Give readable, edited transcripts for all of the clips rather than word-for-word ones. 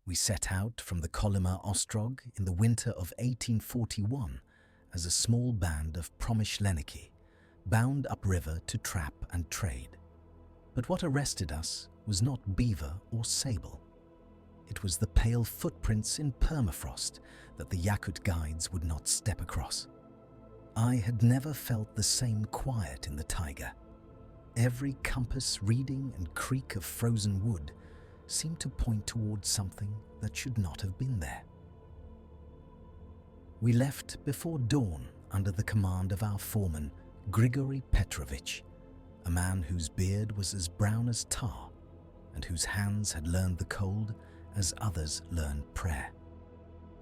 We set out from the Kolyma Ostrog in the winter of 1841 as a small band of Promish-Leniki, bound upriver to trap and trade. But what arrested us was not beaver or sable. It was the pale footprints in permafrost that the Yakut guides would not step across. I had never felt the same quiet in the taiga. Every compass reading and creak of frozen wood seemed to point towards something that should not have been there. We left before dawn under the command of our foreman, Grigory Petrovich, a man whose beard was as brown as tar and whose hands had learned the cold as others learned prayer.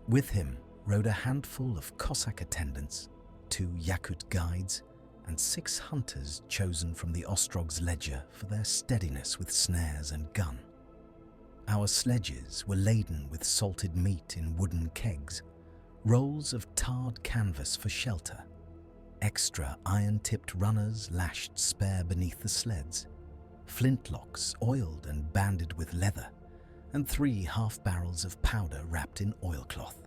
With him rode a handful of Cossack attendants, 2 Yakut guides, and 6 hunters chosen from the Ostrog's ledger for their steadiness with snares and gun. Our sledges were laden with salted meat in wooden kegs, rolls of tarred canvas for shelter, extra iron-tipped runners lashed spare beneath the sleds, flintlocks oiled and banded with leather, and 3 half-barrels of powder wrapped in oilcloth.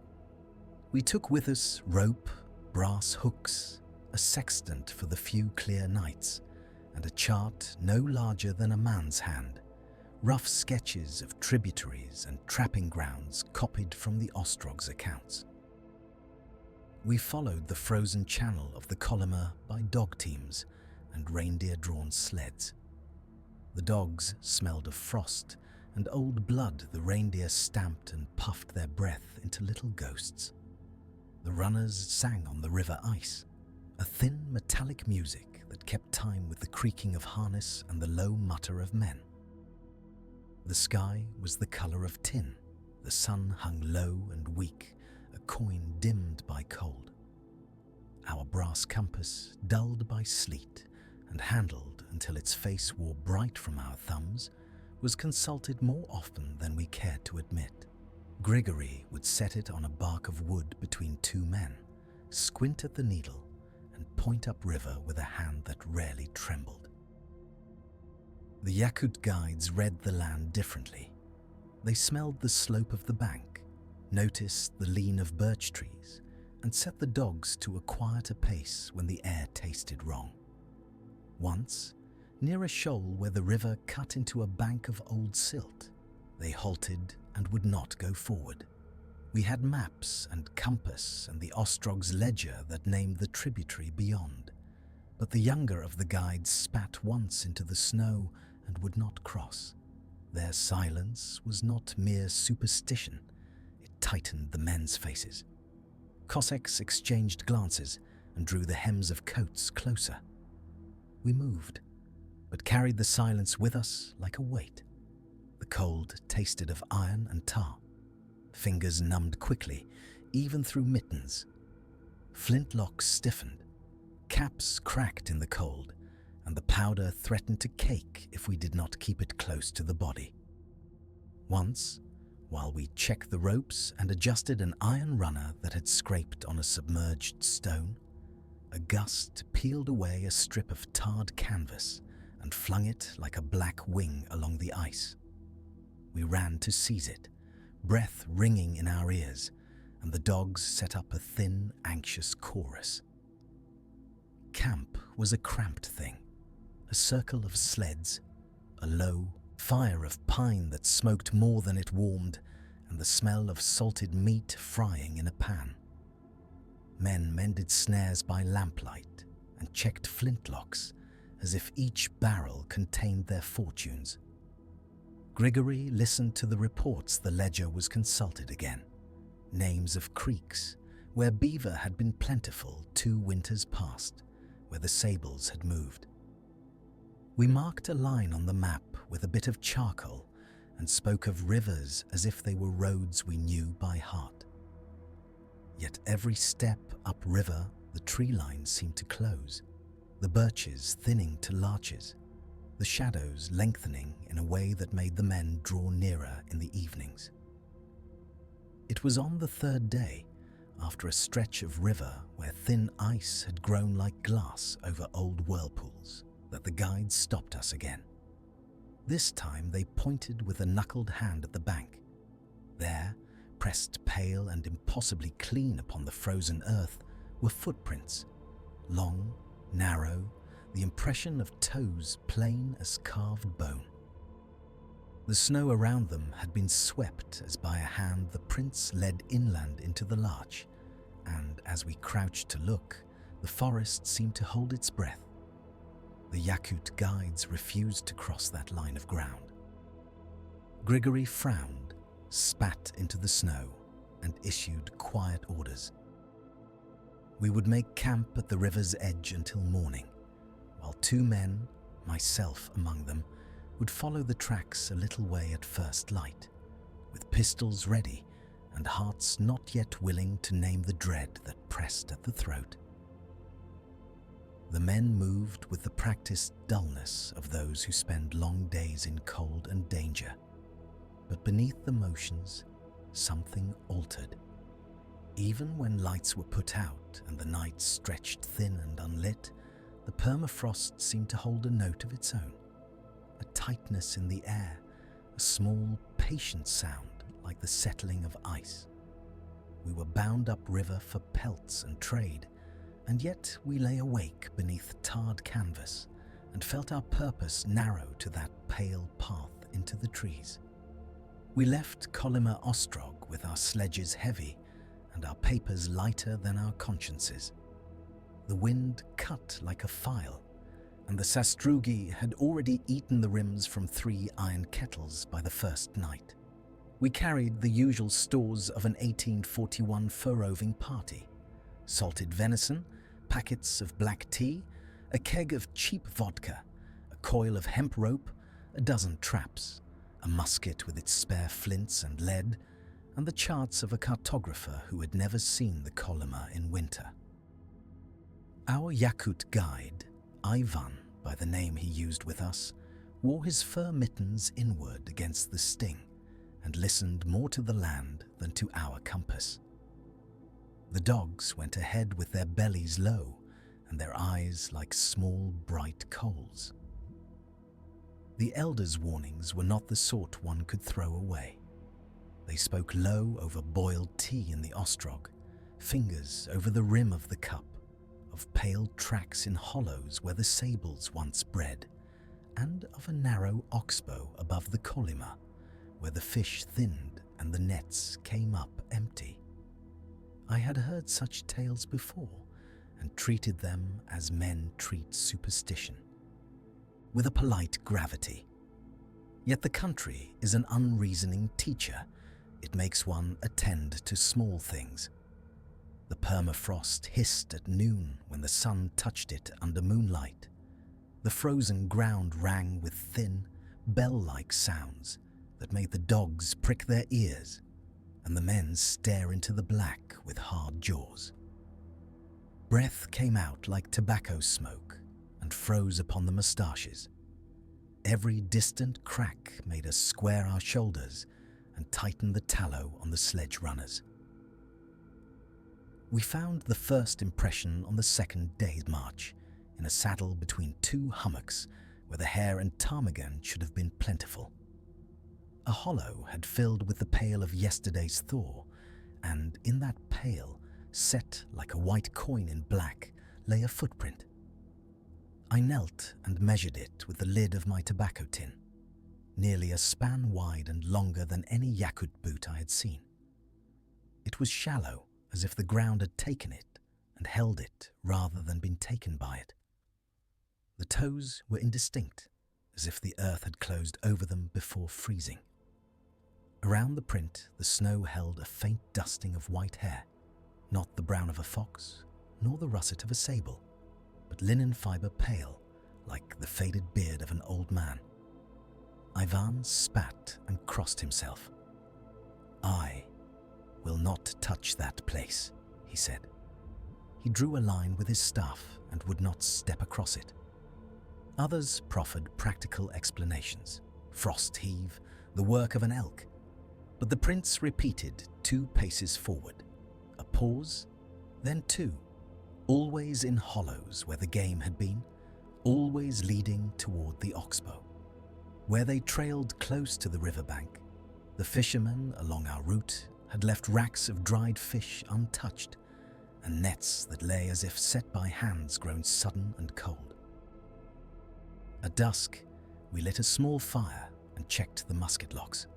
We took with us rope, brass hooks, a sextant for the few clear nights, and a chart no larger than a man's hand, rough sketches of tributaries and trapping grounds copied from the Ostrog's accounts. We followed the frozen channel of the Kolyma by dog teams and reindeer-drawn sleds. The dogs smelled of frost and old blood. The reindeer stamped and puffed their breath into little ghosts. The runners sang on the river ice, a thin metallic music that kept time with the creaking of harness and the low mutter of men. The sky was the color of tin. The sun hung low and weak, a coin dimmed by cold. Our brass compass, dulled by sleet and handled until its face wore bright from our thumbs, was consulted more often than we cared to admit. Grigory would set it on a bark of wood between 2 men, squint at the needle, and point upriver with a hand that rarely trembled. The Yakut guides read the land differently. They smelled the slope of the bank, noticed the lean of birch trees, and set the dogs to a quieter pace when the air tasted wrong. Once, near a shoal where the river cut into a bank of old silt, they halted and would not go forward. We had maps and compass and the Ostrog's ledger that named the tributary beyond, but the younger of the guides spat once into the snow and would not cross. Their silence was not mere superstition. It tightened the men's faces. Cossacks exchanged glances and drew the hems of coats closer. We moved, but carried the silence with us like a weight. The cold tasted of iron and tar. Fingers numbed quickly, even through mittens. Flintlocks stiffened. Caps cracked in the cold, and the powder threatened to cake if we did not keep it close to the body. Once, while we checked the ropes and adjusted an iron runner that had scraped on a submerged stone, a gust peeled away a strip of tarred canvas and flung it like a black wing along the ice. We ran to seize it, breath ringing in our ears, and the dogs set up a thin, anxious chorus. Camp was a cramped thing, a circle of sleds, a low fire of pine that smoked more than it warmed, and the smell of salted meat frying in a pan. Men mended snares by lamplight and checked flintlocks as if each barrel contained their fortunes. Grigory listened to the reports. The ledger was consulted again. Names of creeks where beaver had been plentiful 2 winters past, where the sables had moved. We marked a line on the map with a bit of charcoal and spoke of rivers as if they were roads we knew by heart. Yet every step upriver, the tree line seemed to close, the birches thinning to larches, the shadows lengthening in a way that made the men draw nearer in the evenings. It was on the 3rd day, after a stretch of river where thin ice had grown like glass over old whirlpools, that the guides stopped us again. This time they pointed with a knuckled hand at the bank. There, pressed pale and impossibly clean upon the frozen earth, were footprints, long, narrow, the impression of toes plain as carved bone. The snow around them had been swept as by a hand the prints led inland into the larch, and as we crouched to look, the forest seemed to hold its breath. The Yakut guides refused to cross that line of ground. Grigory frowned, spat into the snow, and issued quiet orders. We would make camp at the river's edge until morning, while 2 men, myself among them, would follow the tracks a little way at first light, with pistols ready and hearts not yet willing to name the dread that pressed at the throat. The men moved with the practiced dullness of those who spend long days in cold and danger, but beneath the motions, something altered. Even when lights were put out and the night stretched thin and unlit, the permafrost seemed to hold a note of its own, a tightness in the air, a small, patient sound like the settling of ice. We were bound up river for pelts and trade, and yet we lay awake beneath tarred canvas and felt our purpose narrow to that pale path into the trees. We left Kolyma Ostrog with our sledges heavy and our papers lighter than our consciences. The wind cut like a file, and the sastrugi had already eaten the rims from 3 iron kettles by the first night. We carried the usual stores of an 1841 fur-roving party: salted venison, packets of black tea, a keg of cheap vodka, a coil of hemp rope, a dozen traps, a musket with its spare flints and lead, and the charts of a cartographer who had never seen the Kolyma in winter. Our Yakut guide, Ivan by the name he used with us, wore his fur mittens inward against the sting and listened more to the land than to our compass. The dogs went ahead with their bellies low and their eyes like small, bright coals. The elders' warnings were not the sort one could throw away. They spoke low over boiled tea in the ostrog, fingers over the rim of the cup, of pale tracks in hollows where the sables once bred, and of a narrow oxbow above the Kolyma, where the fish thinned and the nets came up empty. I had heard such tales before and treated them as men treat superstition, with a polite gravity. Yet the country is an unreasoning teacher. It makes one attend to small things. The permafrost hissed at noon when the sun touched it under moonlight. The frozen ground rang with thin, bell-like sounds that made the dogs prick their ears and the men stare into the black with hard jaws. Breath came out like tobacco smoke and froze upon the moustaches. Every distant crack made us square our shoulders and tighten the tallow on the sledge runners. We found the first impression on the 2nd day's march, in a saddle between 2 hummocks where the hare and ptarmigan should have been plentiful. A hollow had filled with the pail of yesterday's thaw, and in that pail, set like a white coin in black, lay a footprint. I knelt and measured it with the lid of my tobacco tin, nearly a span wide and longer than any Yakut boot I had seen. It was shallow, as if the ground had taken it and held it rather than been taken by it. The toes were indistinct, as if the earth had closed over them before freezing. Around the print, the snow held a faint dusting of white hair, not the brown of a fox, nor the russet of a sable, but linen fibre pale, like the faded beard of an old man. Ivan spat and crossed himself. "I will not touch that place," he said. He drew a line with his staff and would not step across it. Others proffered practical explanations. Frost heave, the work of an elk. But the prince repeated 2 paces forward, a pause, then 2, always in hollows where the game had been, always leading toward the oxbow. Where they trailed close to the riverbank, The fishermen along our route had left racks of dried fish untouched and nets that lay as if set by hands grown sudden and cold. At dusk, we lit a small fire and checked the musket locks.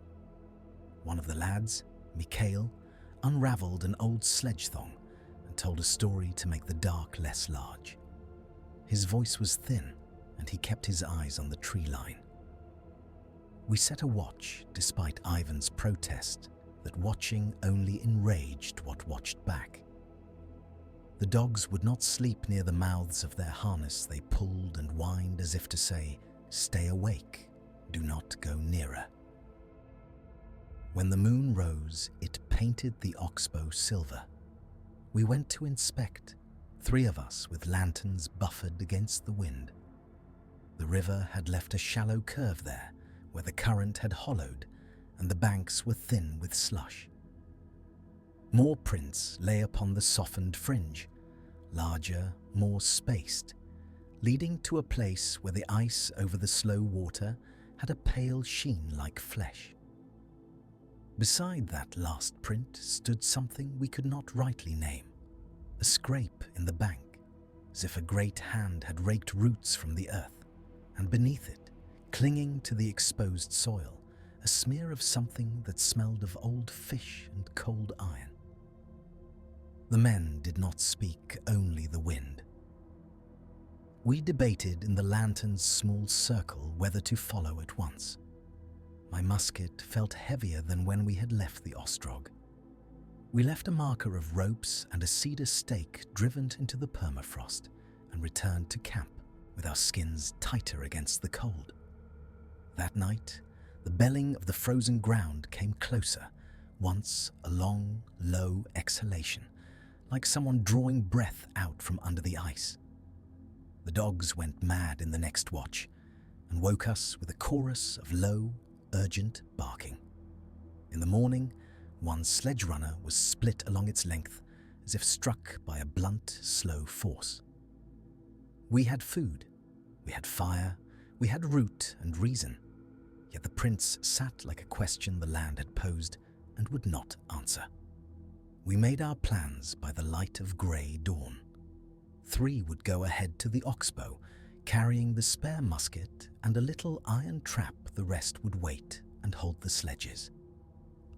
One of the lads, Mikhail, unravelled an old sledge thong and told a story to make the dark less large. His voice was thin, and he kept his eyes on the tree line. We set a watch despite Ivan's protest that watching only enraged what watched back. The dogs would not sleep near the mouths of their harness. They pulled and whined as if to say, "Stay awake, do not go nearer." When the moon rose, it painted the oxbow silver. We went to inspect, 3 of us with lanterns buffered against the wind. The river had left a shallow curve there, where the current had hollowed, and the banks were thin with slush. More prints lay upon the softened fringe, larger, more spaced, leading to a place where the ice over the slow water had a pale sheen like flesh. Beside that last print stood something we could not rightly name, a scrape in the bank, as if a great hand had raked roots from the earth, and beneath it, clinging to the exposed soil, a smear of something that smelled of old fish and cold iron. The men did not speak, only the wind. We debated in the lantern's small circle whether to follow at once. My musket felt heavier than when we had left the Ostrog. We left a marker of ropes and a cedar stake driven into the permafrost and returned to camp with our skins tighter against the cold. That night, the belling of the frozen ground came closer, once a long, low exhalation, like someone drawing breath out from under the ice. The dogs went mad in the next watch and woke us with a chorus of low, urgent barking. In the morning, one sledge runner was split along its length as if struck by a blunt, slow force. We had food, we had fire, we had root and reason, yet the prince sat like a question the land had posed and would not answer. We made our plans by the light of grey dawn. 3 would go ahead to the oxbow, carrying the spare musket and a little iron trap. The rest would wait and hold the sledges.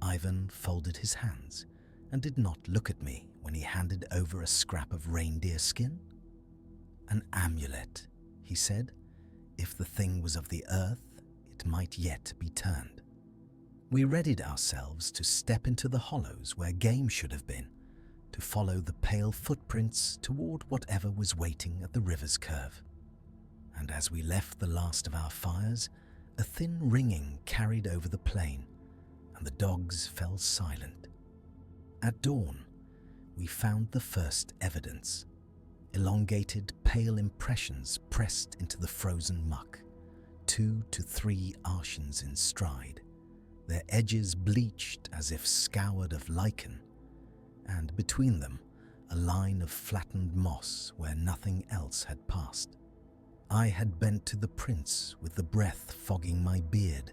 Ivan folded his hands and did not look at me when he handed over a scrap of reindeer skin. "An amulet," he said. "If the thing was of the earth, it might yet be turned." We readied ourselves to step into the hollows where game should have been, to follow the pale footprints toward whatever was waiting at the river's curve. And as we left the last of our fires, a thin ringing carried over the plain, and the dogs fell silent. At dawn, we found the first evidence, elongated, pale impressions pressed into the frozen muck, 2 to 3 arshins in stride, their edges bleached as if scoured of lichen, and between them a line of flattened moss where nothing else had passed. I had bent to the prince with the breath fogging my beard,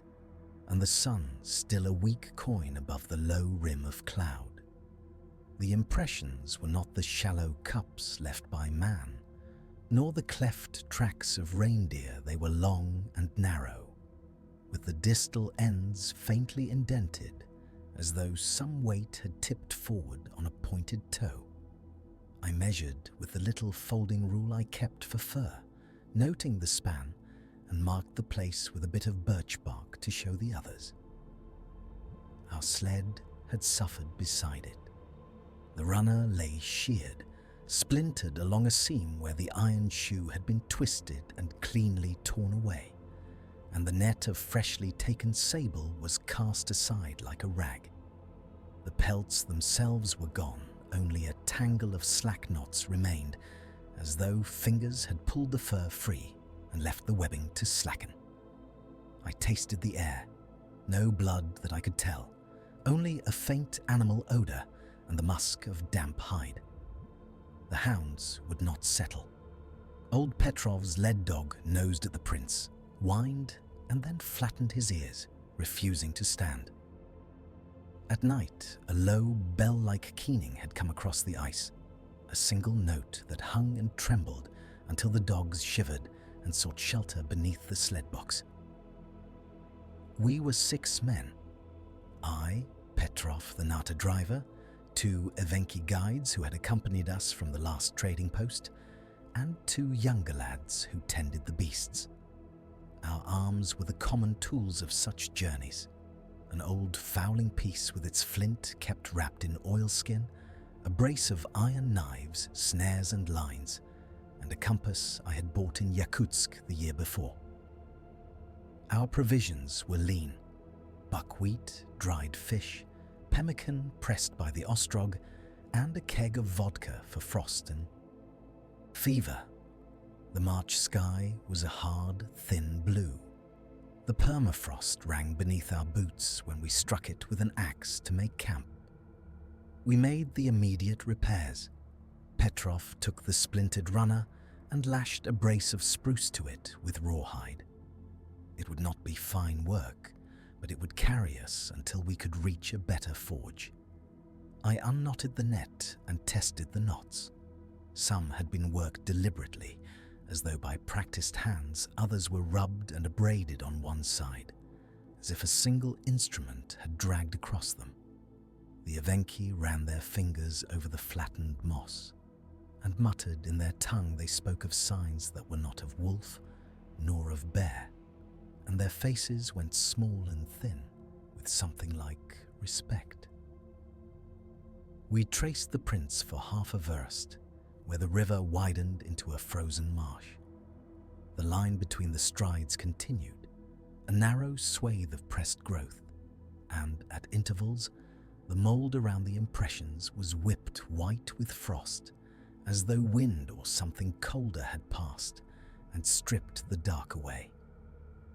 and the sun still a weak coin above the low rim of cloud. The impressions were not the shallow cups left by man, nor the cleft tracks of reindeer. They were long and narrow, with the distal ends faintly indented, as though some weight had tipped forward on a pointed toe. I measured with the little folding rule I kept for fur, noting the span, and marked the place with a bit of birch bark to show the others. Our sled had suffered beside it. The runner lay sheared, splintered along a seam where the iron shoe had been twisted and cleanly torn away, and the net of freshly taken sable was cast aside like a rag. The pelts themselves were gone, only a tangle of slack knots remained, as though fingers had pulled the fur free and left the webbing to slacken. I tasted the air, no blood that I could tell, only a faint animal odour and the musk of damp hide. The hounds would not settle. Old Petrov's lead dog nosed at the prince, whined, and then flattened his ears, refusing to stand. At night, a low, bell-like keening had come across the ice, a single note that hung and trembled until the dogs shivered and sought shelter beneath the sled box. We were 6 men. I, Petrov, the Nata driver, 2 Evenki guides who had accompanied us from the last trading post, and 2 younger lads who tended the beasts. Our arms were the common tools of such journeys: an old fowling piece with its flint kept wrapped in oilskin, a brace of iron knives, snares and lines, and a compass I had bought in Yakutsk the year before. Our provisions were lean: buckwheat, dried fish, pemmican pressed by the ostrog, and a keg of vodka for frost and fever. The March sky was a hard, thin blue. The permafrost rang beneath our boots when we struck it with an axe to make camp. We made the immediate repairs. Petrov took the splintered runner and lashed a brace of spruce to it with rawhide. It would not be fine work, but it would carry us until we could reach a better forge. I unknotted the net and tested the knots. Some had been worked deliberately, as though by practiced hands. Others were rubbed and abraded on one side, as if a single instrument had dragged across them. The Evenki ran their fingers over the flattened moss, and muttered in their tongue. They spoke of signs that were not of wolf nor of bear, and their faces went small and thin with something like respect. We traced the prints for half a verst, where the river widened into a frozen marsh. The line between the strides continued, a narrow swathe of pressed growth, and at intervals, the mould around the impressions was whipped white with frost, as though wind or something colder had passed and stripped the dark away.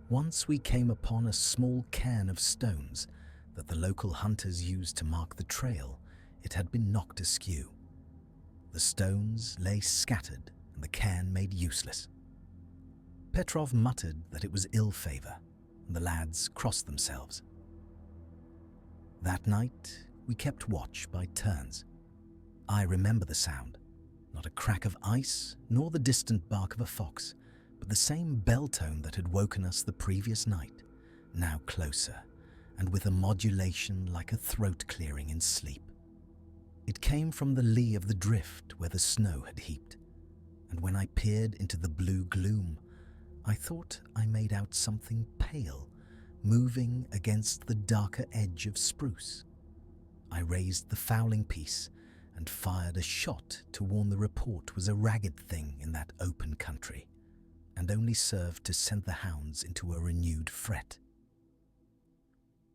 Once we came upon a small cairn of stones that the local hunters used to mark the trail. It had been knocked askew. The stones lay scattered and the cairn made useless. Petrov muttered that it was ill favor, and the lads crossed themselves. That night, we kept watch by turns. I remember the sound, not a crack of ice, nor the distant bark of a fox, but the same bell tone that had woken us the previous night, now closer, and with a modulation like a throat clearing in sleep. It came from the lee of the drift where the snow had heaped, and when I peered into the blue gloom, I thought I made out something pale moving against the darker edge of spruce. I raised the fowling piece and fired a shot to warn the report was a ragged thing in that open country, and only served to send the hounds into a renewed fret.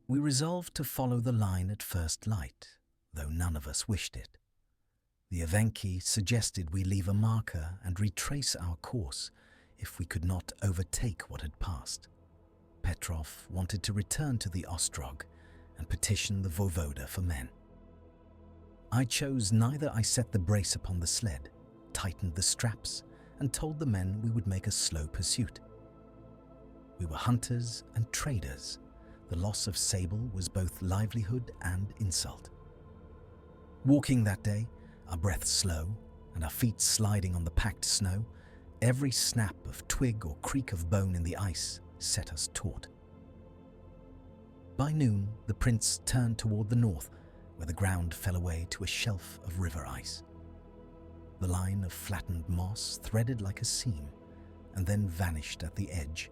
We resolved to follow the line at first light, though none of us wished it. The Evenki suggested we leave a marker and retrace our course if we could not overtake what had passed. Petrov wanted to return to the Ostrog and petition the voivoda for men. I chose neither. I set the brace upon the sled, tightened the straps, and told the men we would make a slow pursuit. We were hunters and traders. The loss of Sable was both livelihood and insult. Walking that day, our breath slow and our feet sliding on the packed snow, every snap of twig or creak of bone in the ice set us taut. By noon, the prince turned toward the north, where the ground fell away to a shelf of river ice. The line of flattened moss threaded like a seam, and then vanished at the edge,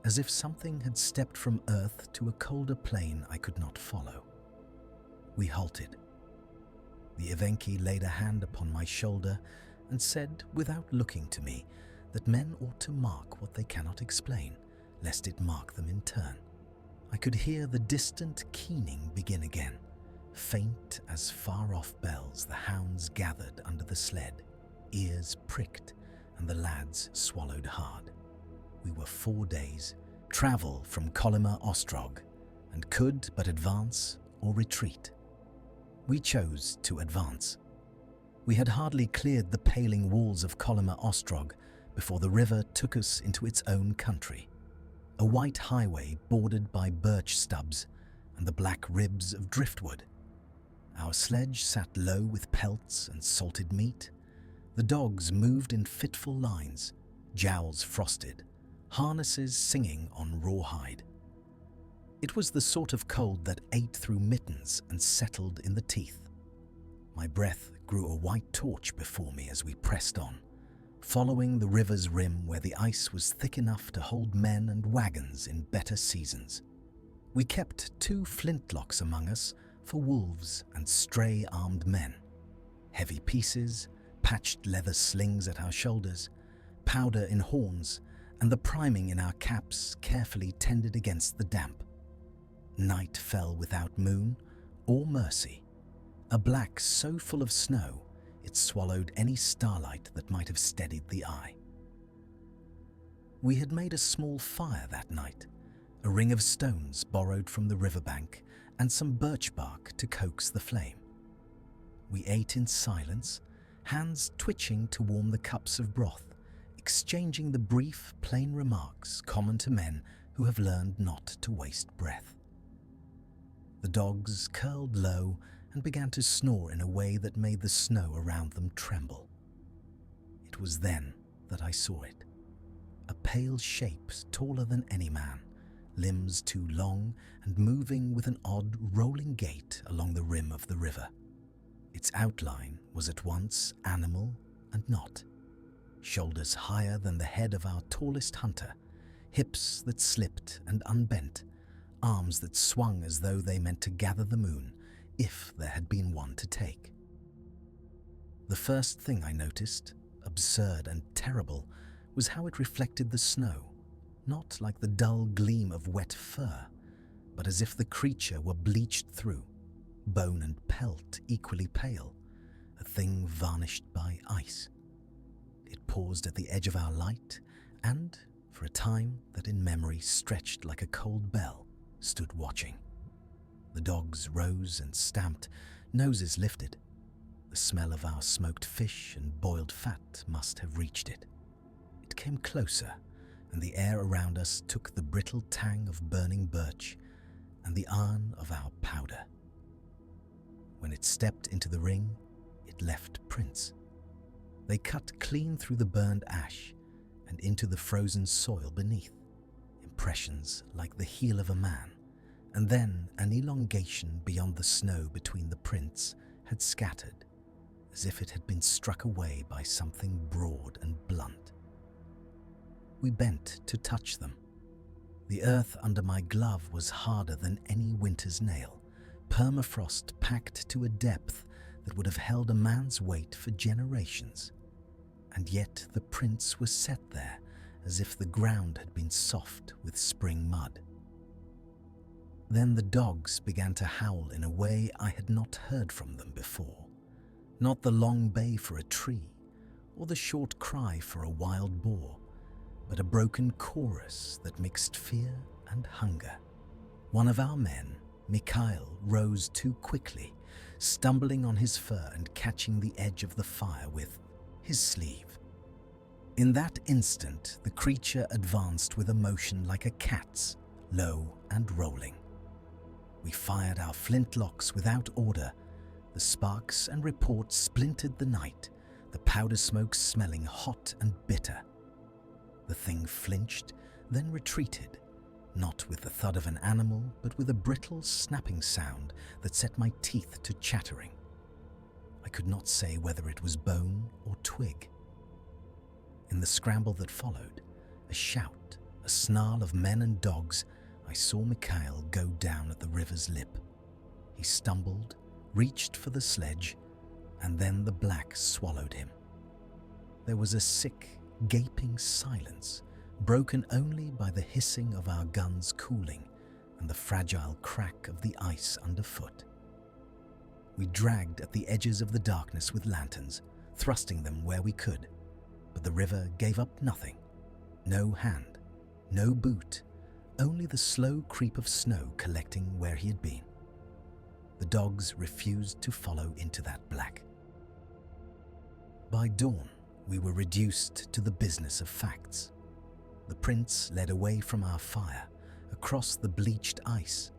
as if something had stepped from earth to a colder plane I could not follow. We halted. The Evenki laid a hand upon my shoulder and said, without looking to me, that men ought to mark what they cannot explain, lest it mark them in turn. I could hear the distant keening begin again. Faint as far-off bells, the hounds gathered under the sled, ears pricked, and the lads swallowed hard. We were 4 days' travel from Kolyma Ostrog, and could but advance or retreat. We chose to advance. We had hardly cleared the paling walls of Kolyma Ostrog before the river took us into its own country, a white highway bordered by birch stubs and the black ribs of driftwood. Our sledge sat low with pelts and salted meat. The dogs moved in fitful lines, jowls frosted, harnesses singing on rawhide. It was the sort of cold that ate through mittens and settled in the teeth. My breath grew a white torch before me as we pressed on, following the river's rim where the ice was thick enough to hold men and wagons in better seasons. We kept 2 flintlocks among us for wolves and stray armed men. Heavy pieces, patched leather slings at our shoulders, powder in horns, and the priming in our caps carefully tended against the damp. Night fell without moon or mercy, a black so full of snow it swallowed any starlight that might have steadied the eye. We had made a small fire that night, a ring of stones borrowed from the riverbank and some birch bark to coax the flame. We ate in silence, hands twitching to warm the cups of broth, exchanging the brief, plain remarks common to men who have learned not to waste breath. The dogs curled low and began to snore in a way that made the snow around them tremble. It was then that I saw it. A pale shape taller than any man, limbs too long and moving with an odd rolling gait along the rim of the river. Its outline was at once animal and not. Shoulders higher than the head of our tallest hunter, hips that slipped and unbent, arms that swung as though they meant to gather the moon if there had been one to take. The first thing I noticed, absurd and terrible, was how it reflected the snow, not like the dull gleam of wet fur, but as if the creature were bleached through, bone and pelt equally pale, a thing varnished by ice. It paused at the edge of our light and, for a time that in memory stretched like a cold bell, stood watching. The dogs rose and stamped, noses lifted. The smell of our smoked fish and boiled fat must have reached it. It came closer, and the air around us took the brittle tang of burning birch and the iron of our powder. When it stepped into the ring, it left prints. They cut clean through the burned ash and into the frozen soil beneath, impressions like the heel of a man, and then an elongation beyond the snow between the prints had scattered, as if it had been struck away by something broad and blunt. We bent to touch them. The earth under my glove was harder than any winter's nail, permafrost packed to a depth that would have held a man's weight for generations. And yet the prints were set there as if the ground had been soft with spring mud. Then the dogs began to howl in a way I had not heard from them before. Not the long bay for a tree, or the short cry for a wild boar, but a broken chorus that mixed fear and hunger. One of our men, Mikhail, rose too quickly, stumbling on his fur and catching the edge of the fire with his sleeve. In that instant, the creature advanced with a motion like a cat's, low and rolling. We fired our flintlocks without order. The sparks and reports splintered the night, the powder smoke smelling hot and bitter. The thing flinched, then retreated, not with the thud of an animal, but with a brittle snapping sound that set my teeth to chattering. I could not say whether it was bone or twig. In the scramble that followed, a shout, a snarl of men and dogs, I saw Mikhail go down at the river's lip. He stumbled, reached for the sledge, and then the black swallowed him. There was a sick, gaping silence, broken only by the hissing of our guns cooling and the fragile crack of the ice underfoot. We dragged at the edges of the darkness with lanterns, thrusting them where we could, but the river gave up nothing. No hand, no boot, only the slow creep of snow collecting where he had been. The dogs refused to follow into that black. By dawn, we were reduced to the business of facts. The prints led away from our fire, across the bleached ice.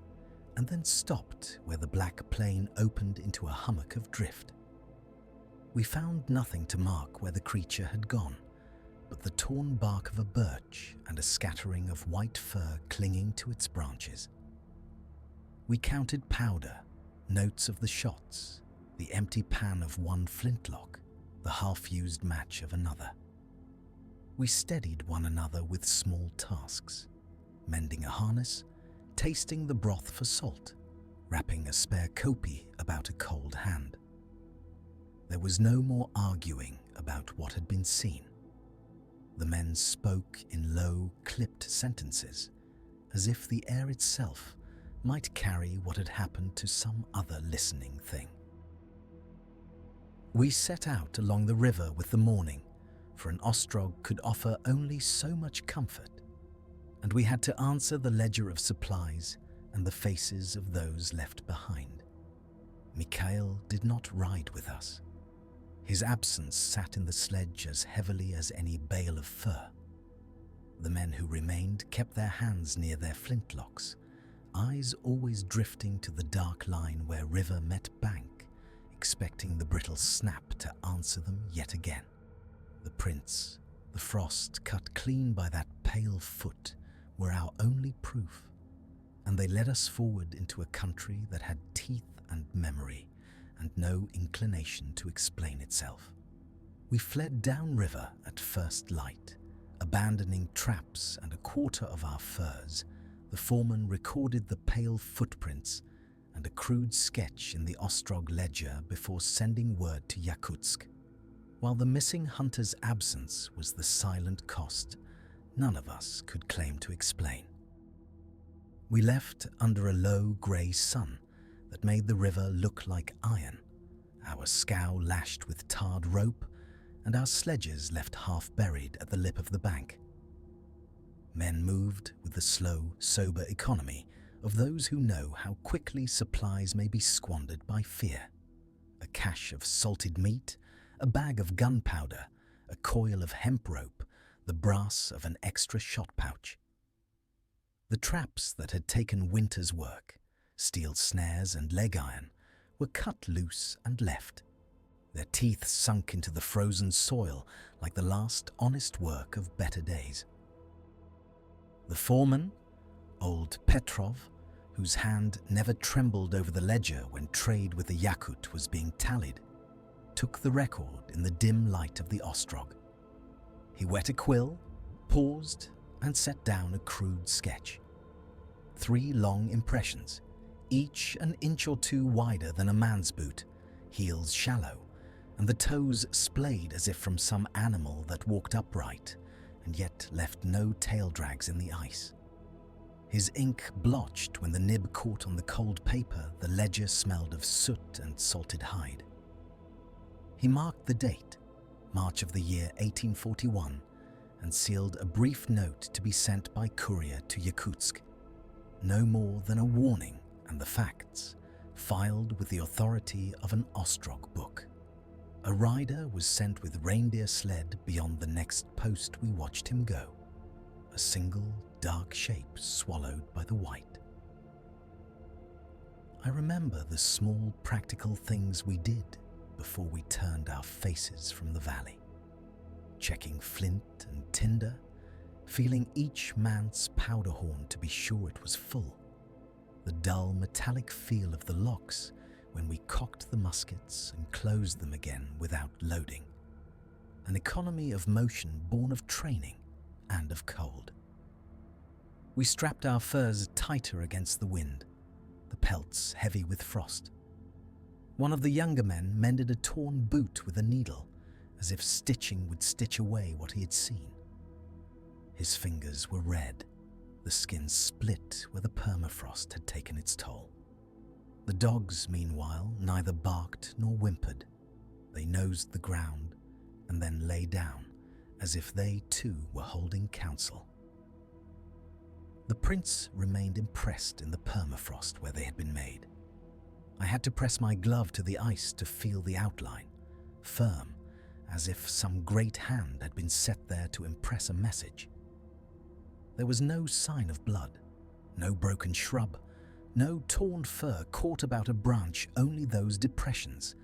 and then stopped where the black plain opened into a hummock of drift. We found nothing to mark where the creature had gone, but the torn bark of a birch and a scattering of white fur clinging to its branches. We counted powder, notes of the shots, the empty pan of one flintlock, the half-used match of another. We steadied one another with small tasks, mending a harness, tasting the broth for salt, wrapping a spare kopi about a cold hand. There was no more arguing about what had been seen. The men spoke in low, clipped sentences, as if the air itself might carry what had happened to some other listening thing. We set out along the river with the morning, for an ostrog could offer only so much comfort, and we had to answer the ledger of supplies and the faces of those left behind. Mikhail did not ride with us. His absence sat in the sledge as heavily as any bale of fur. The men who remained kept their hands near their flintlocks, eyes always drifting to the dark line where river met bank, expecting the brittle snap to answer them yet again. The prints, the frost cut clean by that pale foot, were our only proof, and they led us forward into a country that had teeth and memory, and no inclination to explain itself. We fled downriver at first light, abandoning traps and a quarter of our furs. The foreman recorded the pale footprints and a crude sketch in the Ostrog ledger before sending word to Yakutsk. While the missing hunter's absence was the silent cost none of us could claim to explain. We left under a low grey sun that made the river look like iron, our scow lashed with tarred rope, and our sledges left half buried at the lip of the bank. Men moved with the slow, sober economy of those who know how quickly supplies may be squandered by fear. A cache of salted meat, a bag of gunpowder, a coil of hemp rope, the brass of an extra shot pouch. The traps that had taken winter's work, steel snares and leg iron, were cut loose and left, their teeth sunk into the frozen soil like the last honest work of better days. The foreman, old Petrov, whose hand never trembled over the ledger when trade with the Yakut was being tallied, took the record in the dim light of the Ostrog. He wet a quill, paused, and set down a crude sketch. 3 long impressions, each an inch or 2 wider than a man's boot, heels shallow, and the toes splayed as if from some animal that walked upright and yet left no tail drags in the ice. His ink blotched when the nib caught on the cold paper. The ledger smelled of soot and salted hide. He marked the date, March of the year 1841, and sealed a brief note to be sent by courier to Yakutsk. No more than a warning and the facts, filed with the authority of an Ostrog book. A rider was sent with reindeer sled beyond the next post we watched him go, a single dark shape swallowed by the white. I remember the small practical things we did before we turned our faces from the valley, checking flint and tinder, feeling each man's powder horn to be sure it was full, the dull metallic feel of the locks when we cocked the muskets and closed them again without loading, an economy of motion born of training and of cold. We strapped our furs tighter against the wind, the pelts heavy with frost. One of the younger men mended a torn boot with a needle, as if stitching would stitch away what he had seen. His fingers were red, the skin split where the permafrost had taken its toll. The dogs, meanwhile, neither barked nor whimpered. They nosed the ground and then lay down, as if they too were holding counsel. The prints remained impressed in the permafrost where they had been made. I had to press my glove to the ice to feel the outline, firm, as if some great hand had been set there to impress a message. There was no sign of blood, no broken shrub, No torn fur caught about a branch, only those depressions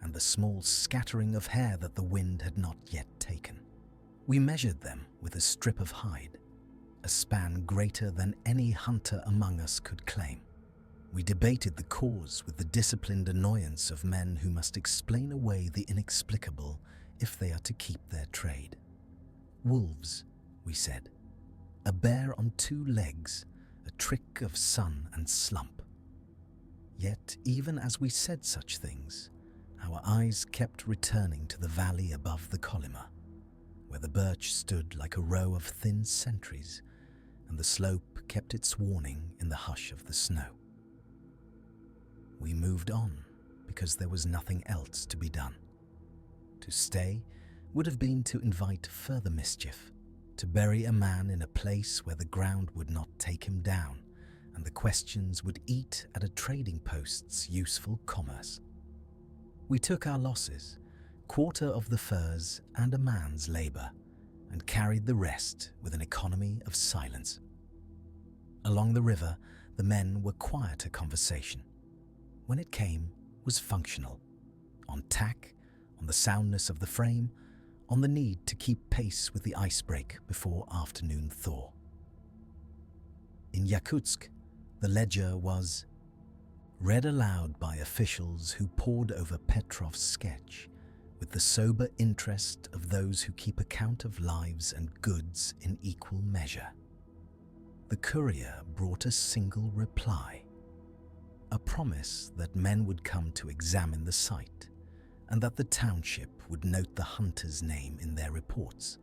and the small scattering of hair that the wind had not yet taken. We measured them with a strip of hide, a span greater than any hunter among us could claim. We debated the cause with the disciplined annoyance of men who must explain away the inexplicable if they are to keep their trade. Wolves, we said. A bear on 2 legs, a trick of sun and slump. Yet, even as we said such things, our eyes kept returning to the valley above the Kolyma, where the birch stood like a row of thin sentries, and the slope kept its warning in the hush of the snow. We moved on because there was nothing else to be done. To stay would have been to invite further mischief, to bury a man in a place where the ground would not take him down, and the questions would eat at a trading post's useful commerce. We took our losses, quarter of the furs and a man's labour, and carried the rest with an economy of silence. Along the river, the men were quieter conversation. When it came, was functional. On tack, on the soundness of the frame, on the need to keep pace with the icebreak before afternoon thaw. In Yakutsk, the ledger was read aloud by officials who pored over Petrov's sketch with the sober interest of those who keep account of lives and goods in equal measure. The courier brought a single reply, a promise that men would come to examine the site and that the township would note the hunter's name in their reports.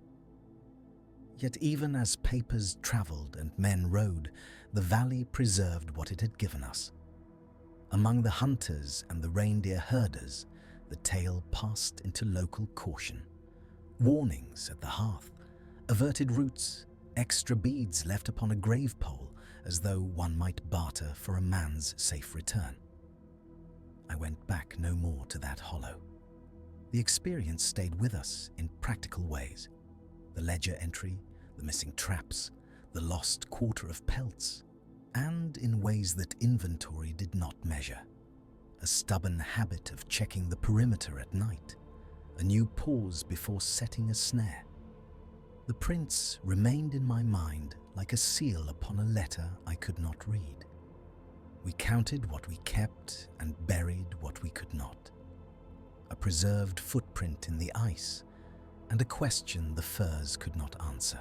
Yet even as papers travelled and men rode, the valley preserved what it had given us. Among the hunters and the reindeer herders, the tale passed into local caution. Warnings at the hearth, averted routes, extra beads left upon a grave pole as though one might barter for a man's safe return. I went back no more to that hollow. The experience stayed with us in practical ways. The ledger entry, the missing traps, the lost quarter of pelts, and in ways that inventory did not measure. A stubborn habit of checking the perimeter at night, a new pause before setting a snare. The prints remained in my mind like a seal upon a letter I could not read. We counted what we kept and buried what we could not. A preserved footprint in the ice, and a question the furs could not answer.